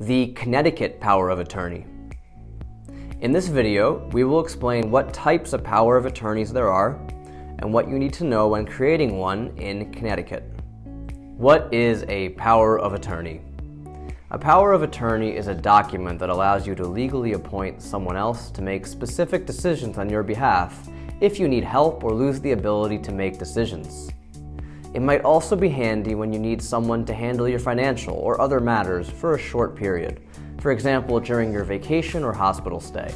The Connecticut Power of Attorney. In this video, we will explain what types of power of attorneys there are and what you need to know when creating one in Connecticut. What is a power of attorney? A power of attorney is a document that allows you to legally appoint someone else to make specific decisions on your behalf if you need help or lose the ability to make decisions. It might also be handy when you need someone to handle your financial or other matters for a short period, for example, during your vacation or hospital stay.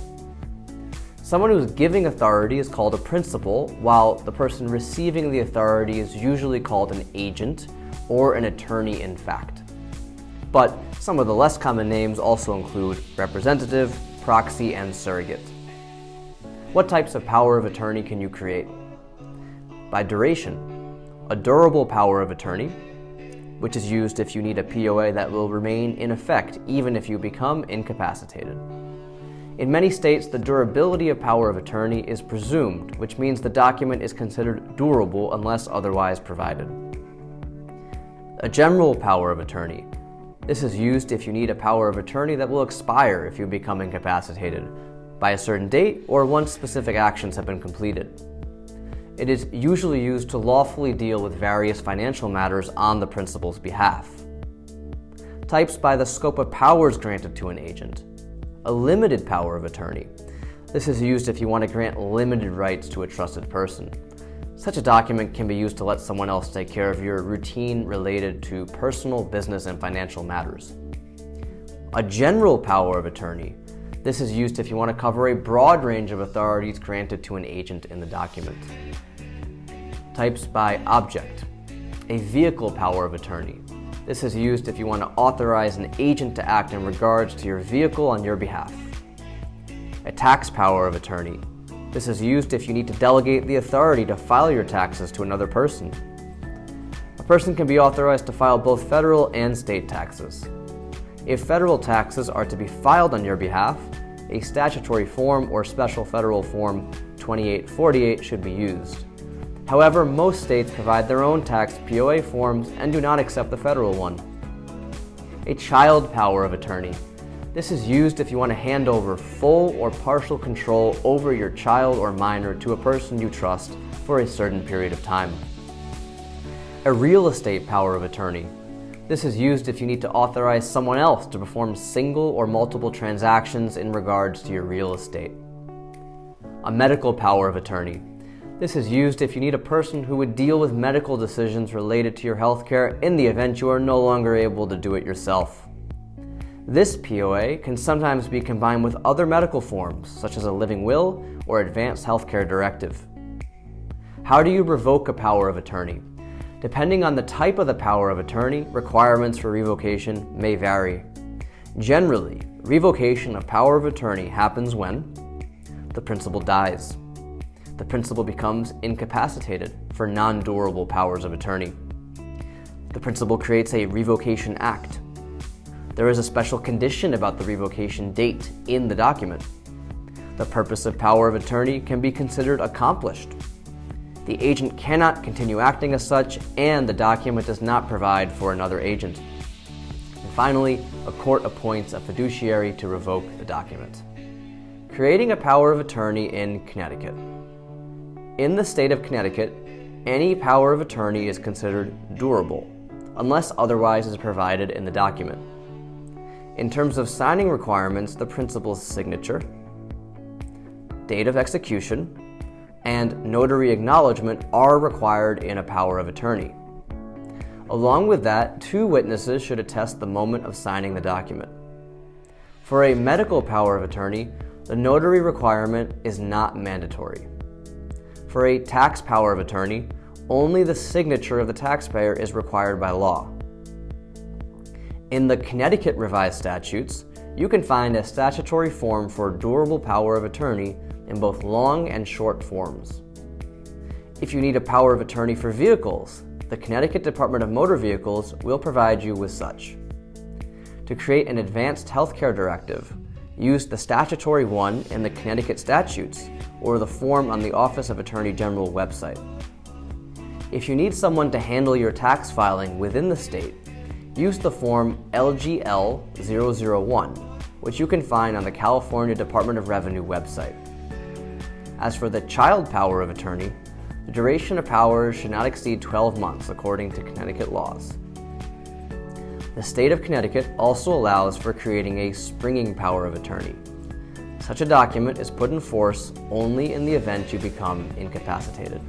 Someone who's giving authority is called a principal, while the person receiving the authority is usually called an agent or an attorney in fact. But some of the less common names also include representative, proxy, and surrogate. What types of power of attorney can you create? By duration. A durable power of attorney, which is used if you need a POA that will remain in effect even if you become incapacitated. In many states, the durability of power of attorney is presumed, which means the document is considered durable unless otherwise provided. A general power of attorney. This is used if you need a power of attorney that will expire if you become incapacitated by a certain date or once specific actions have been completed. It is usually used to lawfully deal with various financial matters on the principal's behalf. Types by the scope of powers granted to an agent. A limited power of attorney. This is used if you want to grant limited rights to a trusted person. Such a document can be used to let someone else take care of your routine related to personal, business, and financial matters. A general power of attorney. This is used if you want to cover a broad range of authorities granted to an agent in the document. Types by object. A vehicle power of attorney. This is used if you want to authorize an agent to act in regards to your vehicle on your behalf. A tax power of attorney. This is used if you need to delegate the authority to file your taxes to another person. A person can be authorized to file both federal and state taxes. If federal taxes are to be filed on your behalf, a statutory form or special federal form 2848 should be used. However, most states provide their own tax POA forms and do not accept the federal one. A child power of attorney. This is used if you want to hand over full or partial control over your child or minor to a person you trust for a certain period of time. A real estate power of attorney. This is used if you need to authorize someone else to perform single or multiple transactions in regards to your real estate. A medical power of attorney. This is used if you need a person who would deal with medical decisions related to your healthcare in the event you are no longer able to do it yourself. This POA can sometimes be combined with other medical forms, such as a living will or advanced healthcare directive. How do you revoke a power of attorney? Depending on the type of the power of attorney, requirements for revocation may vary. Generally, revocation of power of attorney happens when the principal dies. The principal becomes incapacitated for non-durable powers of attorney. The principal creates a revocation act. There is a special condition about the revocation date in the document. The purpose of power of attorney can be considered accomplished. The agent cannot continue acting as such, and the document does not provide for another agent. And finally, a court appoints a fiduciary to revoke the document. Creating a power of attorney in Connecticut. In the state of Connecticut, any power of attorney is considered durable, unless otherwise is provided in the document. In terms of signing requirements, the principal's signature, date of execution, and notary acknowledgement are required in a power of attorney. Along with that, 2 witnesses should attest the moment of signing the document. For a medical power of attorney, the notary requirement is not mandatory. For a tax power of attorney, only the signature of the taxpayer is required by law. In the Connecticut revised statutes, you can find a statutory form for durable power of attorney in both long and short forms. If you need a power of attorney for vehicles, the Connecticut Department of Motor Vehicles will provide you with such. To create an advanced healthcare directive, use the statutory one in the Connecticut statutes or the form on the Office of Attorney General website. If you need someone to handle your tax filing within the state, use the form LGL-001, which you can find on the California Department of Revenue website. As for the child power of attorney, the duration of power should not exceed 12 months according to Connecticut laws. The state of Connecticut also allows for creating a springing power of attorney. Such a document is put in force only in the event you become incapacitated.